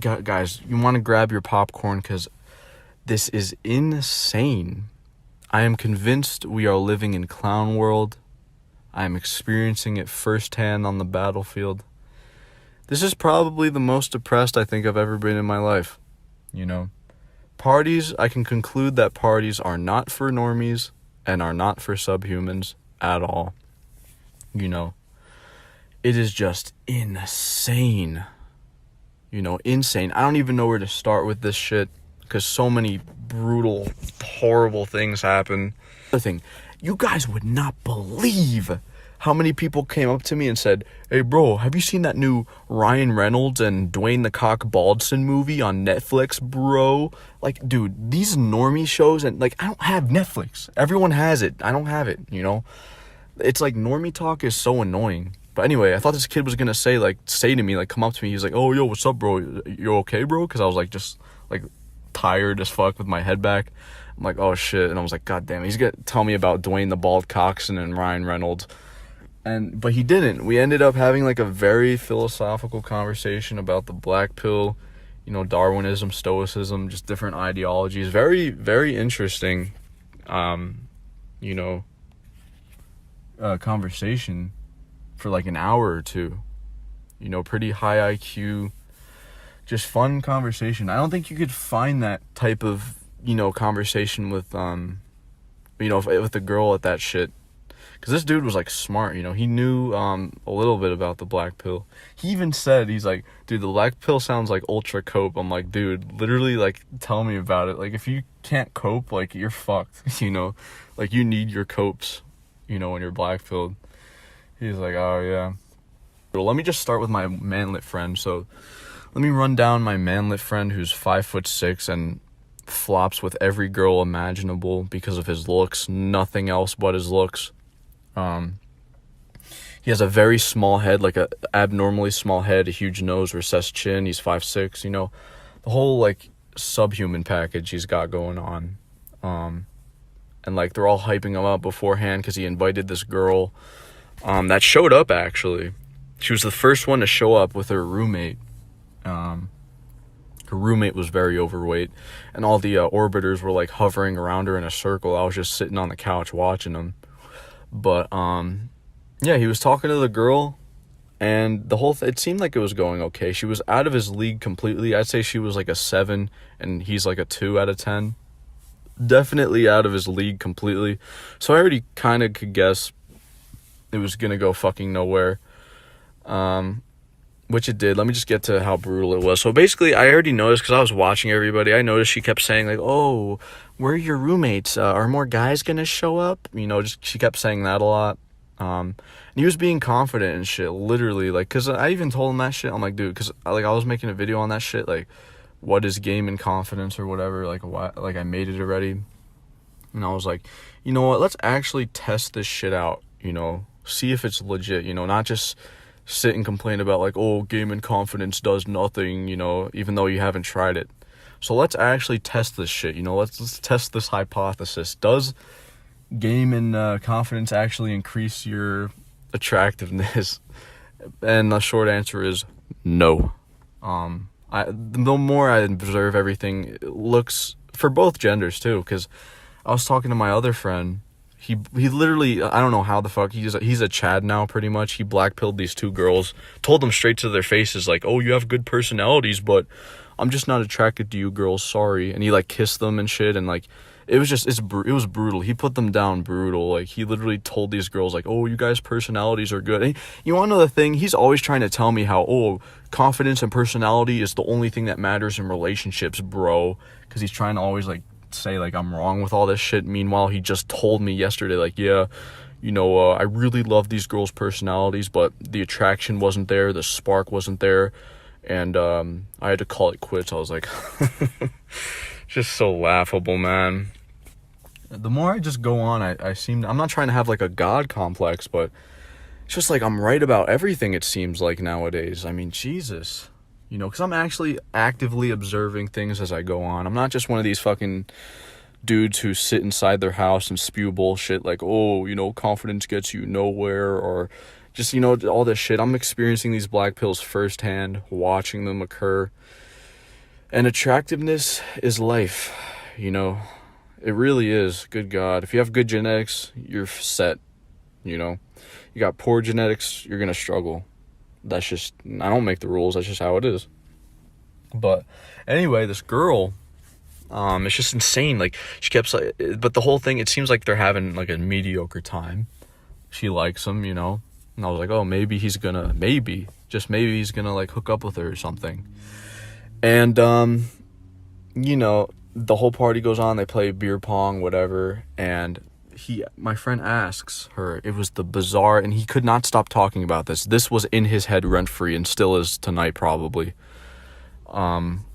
guys, you want to grab your popcorn because this is insane. I am convinced we are living in clown world. I am experiencing it firsthand on the battlefield. This is probably the most depressed I think I've ever been in my life. Parties, I can conclude that parties are not for normies and are not for subhumans at all. It is just insane. Insane. I don't even know where to start with this shit because so many brutal, horrible things happen. Other thing, you guys would not believe how many people came up to me and said, "Hey bro, have you seen that new Ryan Reynolds and Dwayne the Cock Baldson movie on Netflix, bro?" Like, dude, these normie shows, and like, I don't have Netflix. Everyone has it. I don't have it, It's like normie talk is so annoying. But anyway, I thought this kid was gonna say to me, come up to me. He's like, "Oh, yo, what's up, bro? You okay, bro?" Because I was just tired as fuck with my head back. I'm like, "Oh shit," and I was like, "God damn it, he's gonna tell me about Dwayne the Bald Coxon and Ryan Reynolds." But he didn't. We ended up having a very philosophical conversation about the black pill, Darwinism, Stoicism, just different ideologies. Very, very interesting, conversation for an hour or two. Pretty high IQ, just fun conversation. I don't think you could find that type of, conversation with, with a girl at that shit. Because this dude was smart, he knew a little bit about the black pill. He even said, he's like, "Dude, the black pill sounds like ultra cope." I'm like, "Dude, literally, tell me about it. If you can't cope, you're fucked, you need your copes, when you're black pilled." He's like, "Oh yeah." Well, let me just start with my manlit friend. So let me run down my manlit friend who's 5'6" and flops with every girl imaginable because of his looks, nothing else but his looks. He has a very small head, a abnormally small head, a huge nose, recessed chin. He's 5'6", the whole subhuman package he's got going on. And they're all hyping him up beforehand because he invited this girl that showed up. Actually, she was the first one to show up with her roommate. Her roommate was very overweight, and all the orbiters were hovering around her in a circle. I was just sitting on the couch watching them. But, yeah, he was talking to the girl, and it seemed like it was going okay. She was out of his league completely. I'd say she was a 7, and he's a 2 out of 10. Definitely out of his league completely. So I already kind of could guess it was gonna go fucking nowhere. Which it did. Let me just get to how brutal it was. So basically, I already noticed, because I was watching everybody, I noticed she kept saying, "Oh, where are your roommates? Are more guys gonna show up?" She kept saying that a lot. And he was being confident and shit, literally, because I even told him that shit. I'm like, dude, because, I was making a video on that shit, what is game and confidence or whatever, I made it already. And I was like, you know what, let's actually test this shit out, see if it's legit, not just sit and complain about "Oh, game and confidence does nothing," even though you haven't tried it. So let's actually test this shit, let's test this hypothesis. Does game and confidence actually increase your attractiveness? And the short answer is no. The more I observe everything, it looks, for both genders too, because I was talking to my other friend. He literally, I don't know how the fuck, he's a Chad now, pretty much. He blackpilled these 2 girls, told them straight to their faces, "Oh, you have good personalities, but I'm just not attracted to you girls, sorry." And he kissed them and shit, and it was just, it was brutal. He put them down brutal. He literally told these girls, "Oh, you guys' personalities are good." And you want to know the thing? He's always trying to tell me how, confidence and personality is the only thing that matters in relationships, bro. Because he's trying to always, say, I'm wrong with all this shit. Meanwhile, he just told me yesterday, "Yeah, I really love these girls' personalities, but the attraction wasn't there, the spark wasn't there, and I had to call it quits." I was like, just so laughable, man. The more I just go on, I'm not trying to have a god complex, but it's just I'm right about everything, it seems like nowadays. I mean, Jesus. Because I'm actually actively observing things as I go on. I'm not just one of these fucking dudes who sit inside their house and spew bullshit "Oh, confidence gets you nowhere," or just, all this shit. I'm experiencing these black pills firsthand, watching them occur. And attractiveness is life, you know. It really is. Good God. If you have good genetics, you're set, you know. You got poor genetics, you're going to struggle. That's just, I don't make the rules. That's just how it is. But anyway, this girl, it's just insane. Like, she kept, but the whole thing, it seems like they're having like a mediocre time. She likes him, you know. And I was like, oh, maybe he's going to, maybe he's going to like hook up with her or something. And, you know, the whole party goes on. They play beer pong, whatever. And my friend asks her, it was the bizarre, and he could not stop talking about this. This was in his head rent free and still is tonight, probably.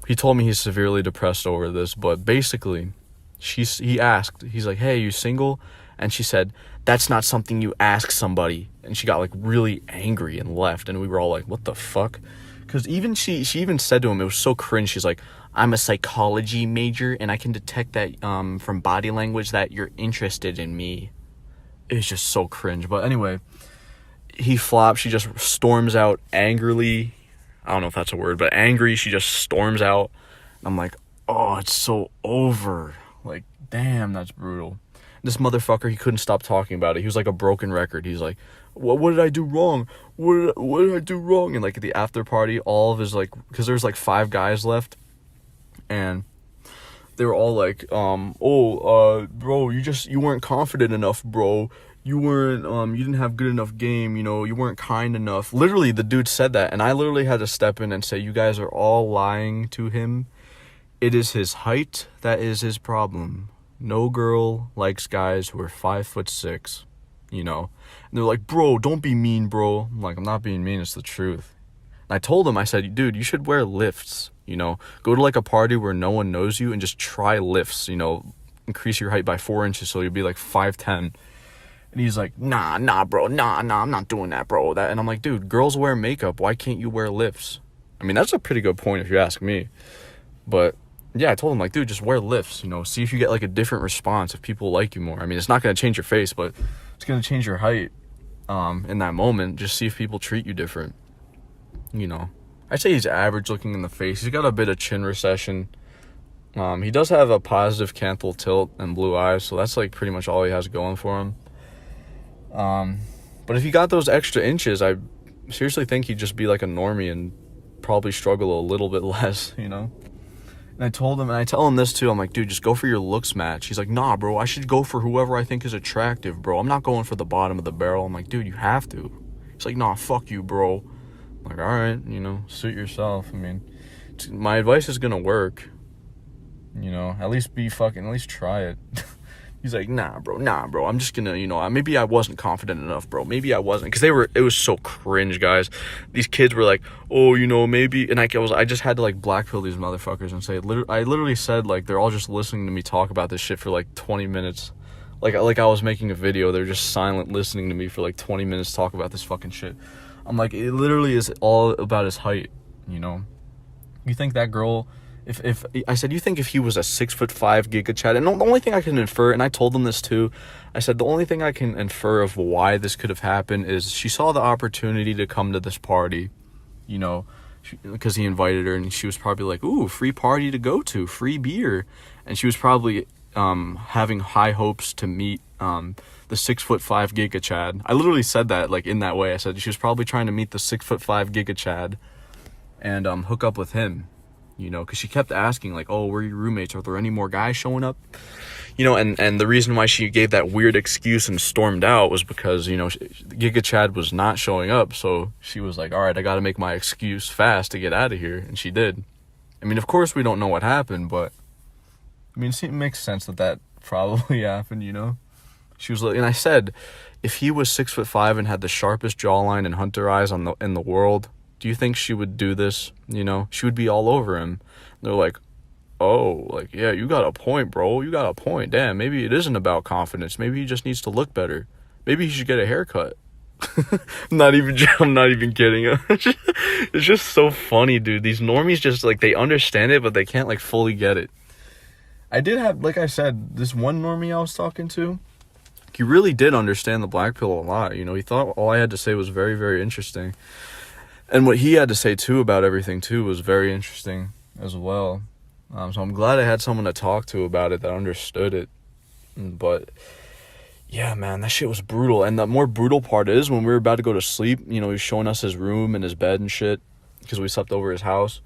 He told me he's severely depressed over this, but basically he asked, he's like, hey, you single? And she said, that's not something you ask somebody. And she got like really angry and left. And we were all like, what the fuck? Because even she even said to him, it was so cringe. She's like, I'm a psychology major, and I can detect that from body language that you're interested in me. It's just so cringe. But anyway, he flops. She just storms out angrily. I don't know if that's a word, but angry. She just storms out. And I'm like, oh, it's so over. Like, damn, that's brutal. This motherfucker, he couldn't stop talking about it. He was like a broken record. He's like, what did I do wrong? What did I do wrong? And like at the after party, all of his like, because there's like 5 guys left, and they were all like, bro, you weren't confident enough, bro. You weren't, you didn't have good enough game, you know, you weren't kind enough. Literally, the dude said that, and I literally had to step in and say, you guys are all lying to him. It is his height that is his problem. No girl likes guys who are 5'6", you know. And they're like, bro, don't be mean, bro. I'm like, I'm not being mean, it's the truth. And I told him, I said, dude, you should wear lifts, you know. Go to like a party where no one knows you and just try lifts, you know. Increase your height by 4 inches so you'll be like 5'10". And he's like, nah, bro, nah, I'm not doing that, bro. And I'm like, dude, girls wear makeup. Why can't you wear lifts? I mean, that's a pretty good point if you ask me. But yeah, I told him, like, dude, just wear lifts, you know, see if you get like a different response, if people like you more. I mean, it's not going to change your face, but it's going to change your height in that moment. Just see if people treat you different, you know. I'd say he's average looking in the face. He's got a bit of chin recession. He does have a positive canthal tilt and blue eyes, so that's like pretty much all he has going for him. But if he got those extra inches, I seriously think he'd just be like a normie and probably struggle a little bit less, you know. And I told him, and I tell him this too, I'm like, dude, just go for your looks match. He's like, nah, bro, I should go for whoever I think is attractive, bro. I'm not going for the bottom of the barrel. I'm like, dude, you have to. He's like, nah, fuck you, bro. I'm like, all right, you know, suit yourself. I mean, my advice is gonna work, you know, at least try it. He's like, nah, bro, I'm just gonna, you know, maybe I wasn't confident enough, bro. Maybe I wasn't, because it was so cringe, guys. These kids were like, oh, you know, maybe, and I just had to like blackpill these motherfuckers and say, I literally said, like, they're all just listening to me talk about this shit for like 20 minutes. Like I was making a video, they're just silent listening to me for like 20 minutes talk about this fucking shit. I'm like, it literally is all about his height, you know. You think that girl, if I said, you think if he was a 6'5" Giga Chad, and the only thing I can infer, and I told them this too, I said the only thing I can infer of why this could have happened is she saw the opportunity to come to this party, you know, because he invited her, and she was probably like, ooh, free party to go to, free beer, and she was probably having high hopes to meet the 6'5" Giga Chad. I literally said that like in that way. I said she was probably trying to meet the 6'5" Giga Chad and hook up with him. You know, because she kept asking, like, oh, where are your roommates? Are there any more guys showing up? You know, and the reason why she gave that weird excuse and stormed out was because, you know, Giga Chad was not showing up. So she was like, all right, I got to make my excuse fast to get out of here. And she did. I mean, of course, we don't know what happened, but, I mean, it makes sense that probably happened, you know? She was like, and I said, if he was 6'5" and had the sharpest jawline and hunter eyes in the world, do you think she would do this? You know, she would be all over him. They're like, oh, like, yeah, you got a point, bro. You got a point. Damn, maybe it isn't about confidence. Maybe he just needs to look better. Maybe he should get a haircut. I'm not even kidding. It's just so funny, dude. These normies just, like, they understand it, but they can't, like, fully get it. I did have, like I said, this one normie I was talking to, he really did understand the black pill a lot. You know, he thought all I had to say was very, very interesting. And what he had to say, too, about everything, too, was very interesting as well. So I'm glad I had someone to talk to about it that understood it. But yeah, man, that shit was brutal. And the more brutal part is when we were about to go to sleep, you know, he was showing us his room and his bed and shit because we slept over his house.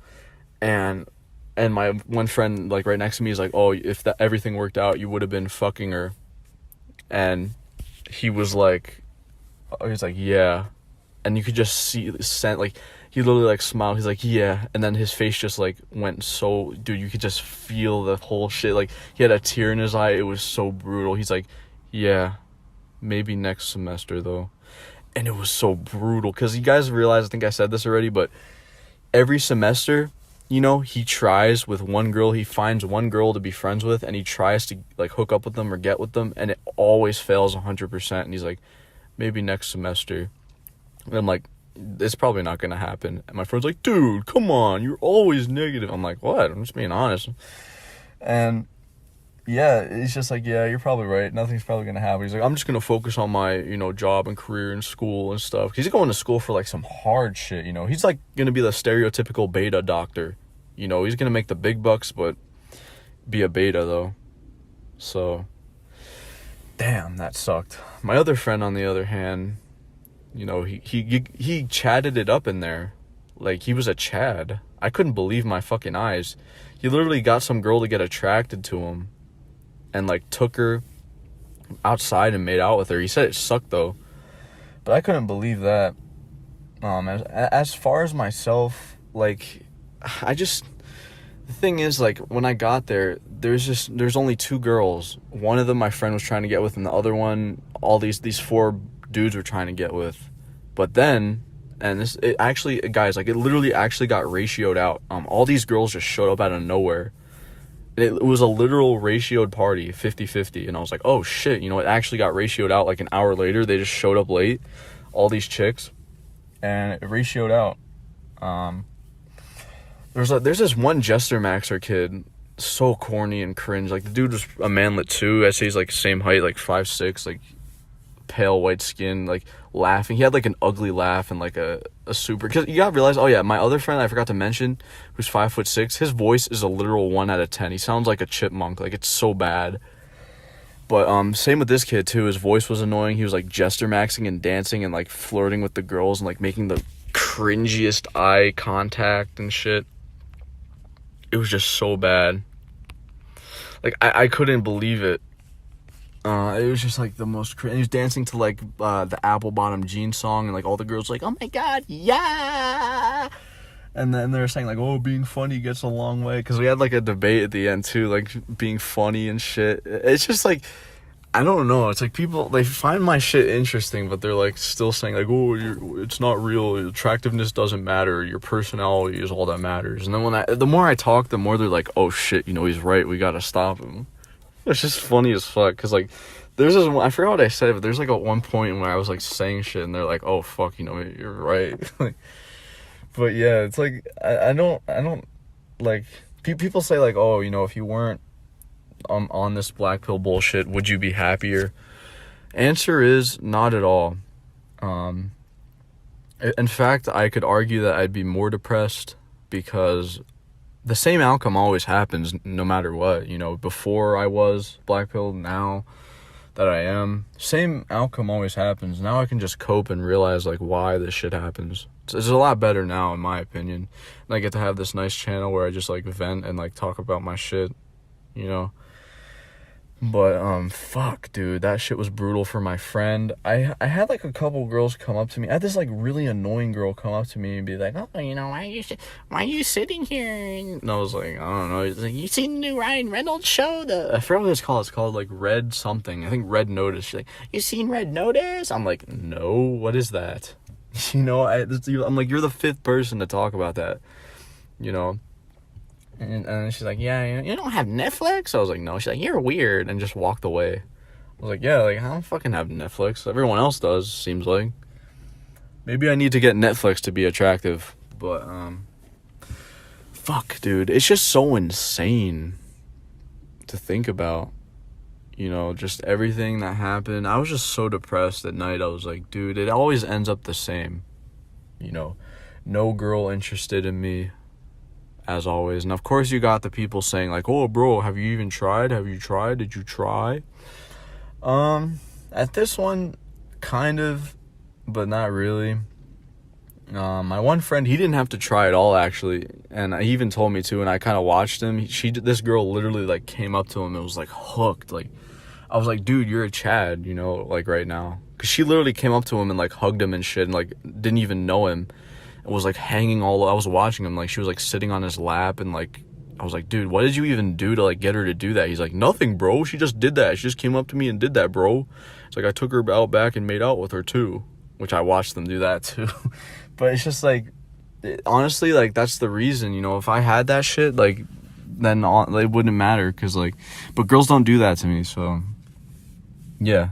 And my one friend, like, right next to me is like, oh, if that everything worked out, you would have been fucking her. And he was like, yeah. And you could just see, like, he literally, like, smiled. He's like, yeah. And then his face just, like, went so, dude, you could just feel the whole shit. Like, he had a tear in his eye. It was so brutal. He's like, yeah, maybe next semester, though. And it was so brutal. Because you guys realize, I think I said this already, but every semester, you know, he tries with one girl. He finds one girl to be friends with, and he tries to, like, hook up with them or get with them. And it always fails 100%. And he's like, maybe next semester. And I'm like, it's probably not gonna happen. And my friend's like, dude, come on, you're always negative. I'm like, what? I'm just being honest. And yeah, it's just like, yeah, you're probably right. Nothing's probably gonna happen. He's like, I'm just gonna focus on my, you know, job and career and school and stuff. He's going to school for, like, some hard shit, you know. He's, like, gonna be the stereotypical beta doctor. You know, he's gonna make the big bucks, but be a beta, though. So, damn, that sucked. My other friend, on the other hand, you know, he chatted it up in there. Like, he was a Chad. I couldn't believe my fucking eyes. He literally got some girl to get attracted to him and, like, took her outside and made out with her. He said it sucked, though. But I couldn't believe that. As far as myself, like, the thing is, like, when I got there, there's only 2 girls. One of them my friend was trying to get with, and the other one, all these 4 dudes were trying to get with. But then, and it actually, guys, like, it literally actually got ratioed out. All these girls just showed up out of nowhere. It was a literal ratioed party, 50-50. And I was like, oh shit, you know, it actually got ratioed out. Like, an hour later, they just showed up late, all these chicks, and it ratioed out. There's this one Jester Maxer kid, so corny and cringe. Like, the dude was a manlet too. I'd say he's, like, same height, like 5'6", like, pale white skin, like, laughing. He had, like, an ugly laugh and, like, a super, because you gotta realize, oh yeah, my other friend I forgot to mention, who's 5'6", his voice is a literal 1 out of 10. He sounds like a chipmunk. Like, it's so bad. But same with this kid too. His voice was annoying. He was, like, jester maxing and dancing and, like, flirting with the girls and, like, making the cringiest eye contact and shit. It was just so bad. Like, I couldn't believe it. It was just, like, the most cringe. He was dancing to, like, the Apple Bottom Jeans song, and, like, all the girls were like, oh my god, yeah. And then they were saying, like, oh, being funny gets a long way, because we had, like, a debate at the end too, like, being funny and shit. It's just, like, I don't know. It's like, people, they find my shit interesting, but they're, like, still saying, like, oh, it's not real. Attractiveness doesn't matter. Your personality is all that matters. And then the more I talk, the more they're like, oh shit, you know, he's right. We gotta stop him. It's just funny as fuck, because, like, there's this one, I forgot what I said, but there's, like, at one point where I was, like, saying shit, and they're like, oh, fuck, you know, you're right. But, yeah, it's, like, I don't, like, people say, like, oh, you know, if you weren't on this black pill bullshit, would you be happier? Answer is, not at all. In fact, I could argue that I'd be more depressed, because the same outcome always happens no matter what. You know, before I was black pilled, now that I am, same outcome always happens. Now I can just cope and realize, like, why this shit happens. It's a lot better now, in my opinion. And I get to have this nice channel where I just, like, vent and, like, talk about my shit, you know. But, fuck, dude, that shit was brutal for my friend. I had, like, a couple girls come up to me. I had this, like, really annoying girl come up to me and be like, oh, you know, why are you sitting here? And I was like, I don't know. He's like, you seen the new Ryan Reynolds show? I forgot what it's called. It's called, like, Red something. I think Red Notice. She's like, you seen Red Notice? I'm like, no, what is that? You know, I'm like, you're the 5th person to talk about that, you know? And she's like, yeah, you don't have Netflix? I was like, no. She's like, you're weird, and just walked away. I was like, yeah, like, I don't fucking have Netflix. Everyone else does, seems like. Maybe I need to get Netflix to be attractive, but, fuck, dude. It's just so insane to think about, you know, just everything that happened. I was just so depressed at night. I was like, dude, it always ends up the same, you know. No girl interested in me. as always. And of course you got the people saying like, oh bro, have you even tried? Have you tried? Did you try? At this one, kind of, but not really. My one friend, he didn't have to try at all, actually, and he even told me to, and I kind of watched him. This girl literally, like, came up to him and was, like, hooked. Like, I was like, dude, you're a Chad, you know, like, right now. Because she literally came up to him and, like, hugged him and shit, and, like, didn't even know him. And was, like, hanging I was watching him, like, she was, like, sitting on his lap, and, like, I was like, dude, what did you even do to, like, get her to do that? He's like, nothing, bro. She just did that. She just came up to me and did that, bro. It's like, I took her out back and made out with her, too. Which I watched them do that, too. But it's just, like, honestly, like, that's the reason, you know, if I had that shit, like, then it wouldn't matter, because, like, but girls don't do that to me, so, yeah,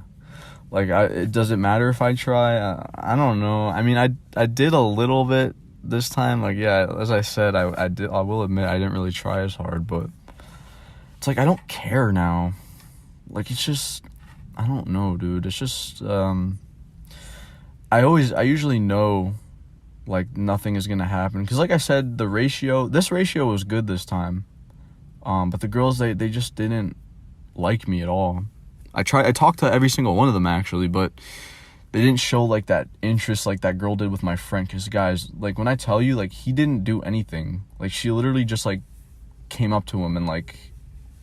like, it doesn't matter if I try. I don't know. I mean, I did a little bit this time, like, yeah, as I said, I will admit, I didn't really try as hard, but it's, like, I don't care now, like, it's just, I don't know, dude, it's just, I usually know, like, nothing is gonna happen, because, like I said, this ratio was good this time, but the girls, they just didn't like me at all. I talked to every single one of them, actually, but they didn't show, like, that interest like that girl did with my friend, because, guys, like, when I tell you, like, he didn't do anything, like, she literally just, like, came up to him and, like,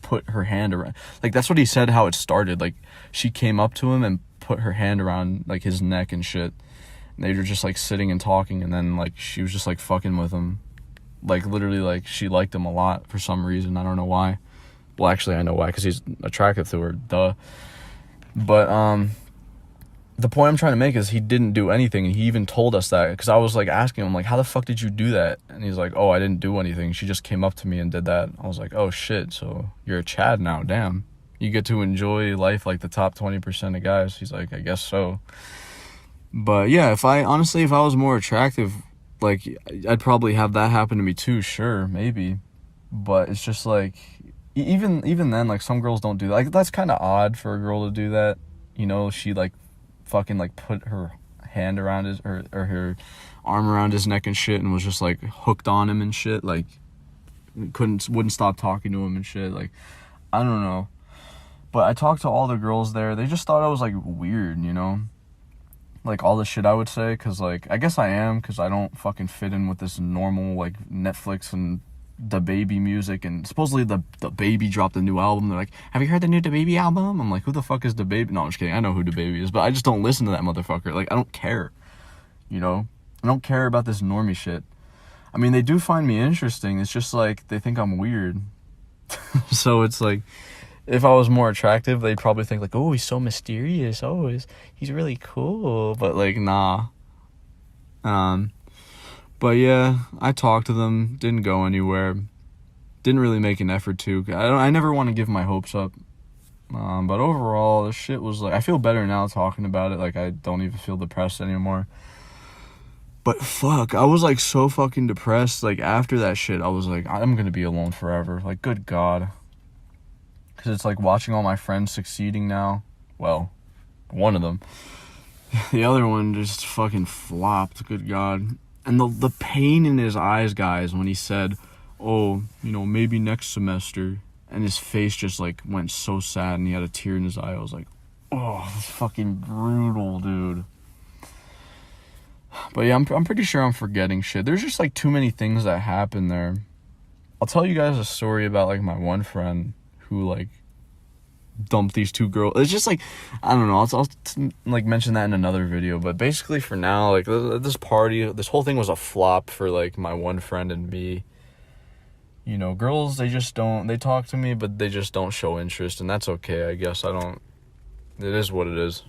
put her hand around, like, that's what he said how it started, like, she came up to him and put her hand around, like, his neck and shit. They were just, like, sitting and talking, and then, like, she was just, like, fucking with him. Like, literally, like, she liked him a lot for some reason. I don't know why. Well, actually, I know why, because he's attractive to her. Duh. But, the point I'm trying to make is he didn't do anything, and he even told us that, because I was, like, asking him, like, how the fuck did you do that? And he's like, oh, I didn't do anything. She just came up to me and did that. I was like, oh, shit, so you're a Chad now, damn. You get to enjoy life like the top 20% of guys. He's like, I guess so. But yeah, if I was more attractive, like, I'd probably have that happen to me too, sure, maybe. But it's just like, even then, like, some girls don't do that. Like, that's kind of odd for a girl to do that, you know. She, like, fucking, like, put her hand around his, or her arm around his neck and shit, and was just, like, hooked on him and shit, like, wouldn't stop talking to him and shit. Like, I don't know. But I talked to all the girls there. They just thought I was, like, weird, you know? Like, all the shit I would say, because, like, I guess I am, because I don't fucking fit in with this normal, like, Netflix and DaBaby music, and supposedly the Baby dropped a new album. They're like, have you heard the new DaBaby album? I'm like, who the fuck is DaBaby? No, I'm just kidding, I know who DaBaby is, but I just don't listen to that motherfucker. Like, I don't care, you know? I don't care about this normie shit. I mean, they do find me interesting, it's just, like, they think I'm weird. So it's, like, if I was more attractive, they'd probably think, like, oh, he's so mysterious. Oh, he's really cool. But, like, nah. But, yeah, I talked to them. Didn't go anywhere. Didn't really make an effort to. I never want to give my hopes up. But overall, the shit was, like, I feel better now talking about it. Like, I don't even feel depressed anymore. But, fuck, I was, like, so fucking depressed. Like, after that shit, I was like, I'm gonna be alone forever. Like, good God. Because it's like watching all my friends succeeding now. Well, one of them. The other one just fucking flopped. Good God. And the pain in his eyes, guys, when he said, oh, you know, maybe next semester. And his face just, like, went so sad and he had a tear in his eye. I was like, oh, that's fucking brutal, dude. But yeah, I'm pretty sure I'm forgetting shit. There's just, like, too many things that happen there. I'll tell you guys a story about, like, my one friend who, like, dumped these two girls. It's just, like, I don't know, I'll like, mention that in another video, but basically for now, like, this whole thing was a flop for, like, my one friend and me. You know, girls, they talk to me, but they just don't show interest, and that's okay, I guess. It is what it is.